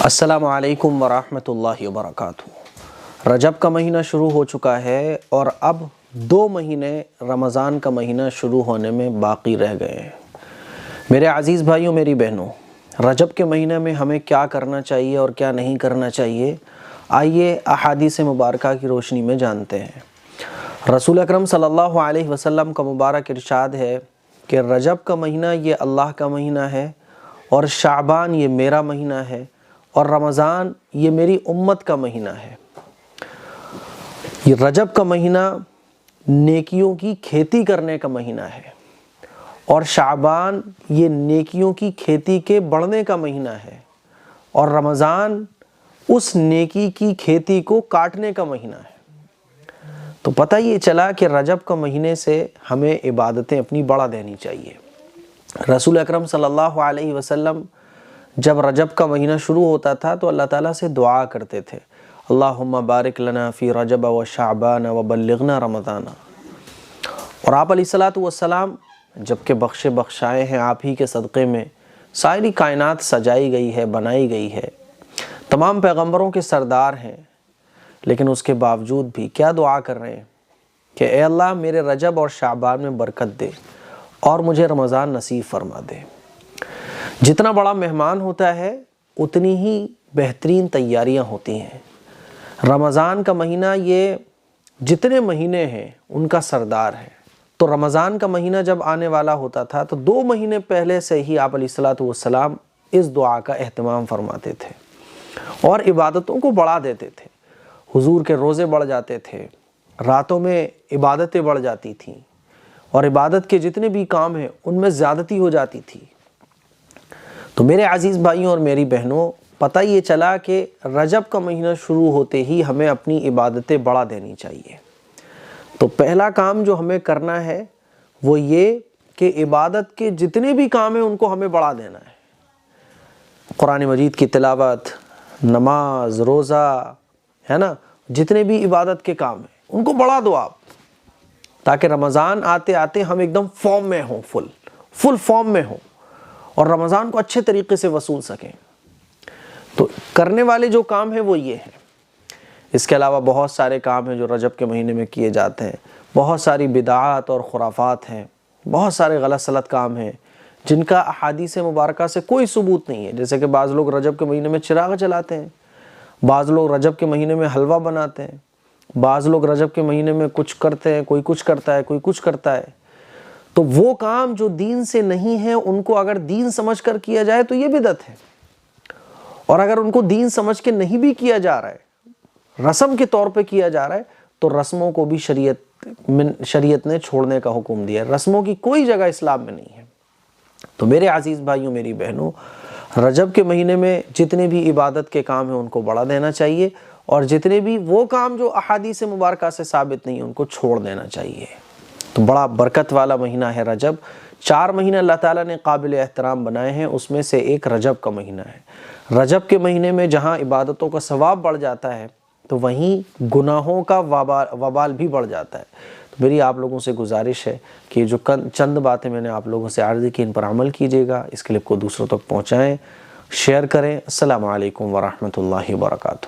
السلام علیکم ورحمۃ اللہ وبرکاتہ۔ رجب کا مہینہ شروع ہو چکا ہے اور اب 2 مہینے رمضان کا مہینہ شروع ہونے میں باقی رہ گئے ہیں۔ میرے عزیز بھائیوں، میری بہنوں، رجب کے مہینے میں ہمیں کیا کرنا چاہیے اور کیا نہیں کرنا چاہیے، آئیے احادیث مبارکہ کی روشنی میں جانتے ہیں۔ رسول اکرم صلی اللہ علیہ وسلم کا مبارک ارشاد ہے کہ رجب کا مہینہ یہ اللہ کا مہینہ ہے، اور شعبان یہ میرا مہینہ ہے، اور رمضان یہ میری امت کا مہینہ ہے۔ یہ رجب کا مہینہ نیکیوں کی کھیتی کرنے کا مہینہ ہے، اور شعبان یہ نیکیوں کی کھیتی کے بڑھنے کا مہینہ ہے، اور رمضان اس نیکی کی کھیتی کو کاٹنے کا مہینہ ہے۔ تو پتہ یہ چلا کہ رجب کا مہینے سے ہمیں عبادتیں اپنی بڑھا دینی چاہیے۔ رسول اکرم صلی اللہ علیہ وسلم جب رجب کا مہینہ شروع ہوتا تھا تو اللہ تعالیٰ سے دعا کرتے تھے، اللہم بارک لنا فی رجب و شعبان و بلغنا رمضان۔ اور آپ علیہ السلام جب کہ بخشائے ہیں آپ ہی کے صدقے میں ساری کائنات سجائی گئی ہے، بنائی گئی ہے، تمام پیغمبروں کے سردار ہیں، لیکن اس کے باوجود بھی کیا دعا کر رہے ہیں کہ اے اللہ میرے رجب اور شعبان میں برکت دے اور مجھے رمضان نصیب فرما دے۔ جتنا بڑا مہمان ہوتا ہے اتنی ہی بہترین تیاریاں ہوتی ہیں۔ رمضان کا مہینہ یہ جتنے مہینے ہیں ان کا سردار ہے۔ تو رمضان کا مہینہ جب آنے والا ہوتا تھا تو 2 مہینے پہلے سے ہی آپ علیہ السلام اس دعا کا اہتمام فرماتے تھے اور عبادتوں کو بڑھا دیتے تھے۔ حضور کے روزے بڑھ جاتے تھے، راتوں میں عبادتیں بڑھ جاتی تھیں، اور عبادت کے جتنے بھی کام ہیں ان میں زیادتی ہو جاتی تھی۔ تو میرے عزیز بھائیوں اور میری بہنوں، پتہ یہ چلا کہ رجب کا مہینہ شروع ہوتے ہی ہمیں اپنی عبادتیں بڑھا دینی چاہیے۔ تو پہلا کام جو ہمیں کرنا ہے وہ یہ کہ عبادت کے جتنے بھی کام ہیں ان کو ہمیں بڑھا دینا ہے۔ قرآن مجید کی تلاوت، نماز، روزہ، ہے نا، جتنے بھی عبادت کے کام ہیں ان کو بڑھا دو آپ، تاکہ رمضان آتے آتے ہم ایک دم فارم میں ہوں، فل فارم میں ہوں، اور رمضان کو اچھے طریقے سے وصول سکیں۔ تو کرنے والے جو کام ہیں وہ یہ ہیں۔ اس کے علاوہ بہت سارے کام ہیں جو رجب کے مہینے میں کیے جاتے ہیں، بہت ساری بدعات اور خرافات ہیں، بہت سارے غلط سلط کام ہیں جن کا احادیث مبارکہ سے کوئی ثبوت نہیں ہے۔ جیسے کہ بعض لوگ رجب کے مہینے میں چراغ جلاتے ہیں، بعض لوگ رجب کے مہینے میں حلوہ بناتے ہیں، بعض لوگ رجب کے مہینے میں کچھ کرتے ہیں، کوئی کچھ کرتا ہے، کوئی کچھ کرتا ہے۔ تو وہ کام جو دین سے نہیں ہیں ان کو اگر دین سمجھ کر کیا جائے تو یہ بدعت ہے، اور اگر ان کو دین سمجھ کے نہیں بھی کیا جا رہا ہے، رسم کے طور پہ کیا جا رہا ہے، تو رسموں کو بھی شریعت نے چھوڑنے کا حکم دیا ہے۔ رسموں کی کوئی جگہ اسلام میں نہیں ہے۔ تو میرے عزیز بھائیوں، میری بہنوں، رجب کے مہینے میں جتنے بھی عبادت کے کام ہیں ان کو بڑھا دینا چاہیے، اور جتنے بھی وہ کام جو احادیث مبارکہ سے ثابت نہیں ہیں ان کو چھوڑ دینا چاہیے۔ تو بڑا برکت والا مہینہ ہے رجب۔ 4 مہینے اللہ تعالیٰ نے قابل احترام بنائے ہیں، اس میں سے ایک رجب کا مہینہ ہے۔ رجب کے مہینے میں جہاں عبادتوں کا ثواب بڑھ جاتا ہے تو وہیں گناہوں کا وبال بھی بڑھ جاتا ہے۔ تو میری آپ لوگوں سے گزارش ہے کہ جو چند باتیں میں نے آپ لوگوں سے عرض کی ان پر عمل کیجیے گا، اس کلپ کو دوسروں تک پہنچائیں، شیئر کریں۔ السلام علیکم ورحمۃ اللہ وبرکاتہ۔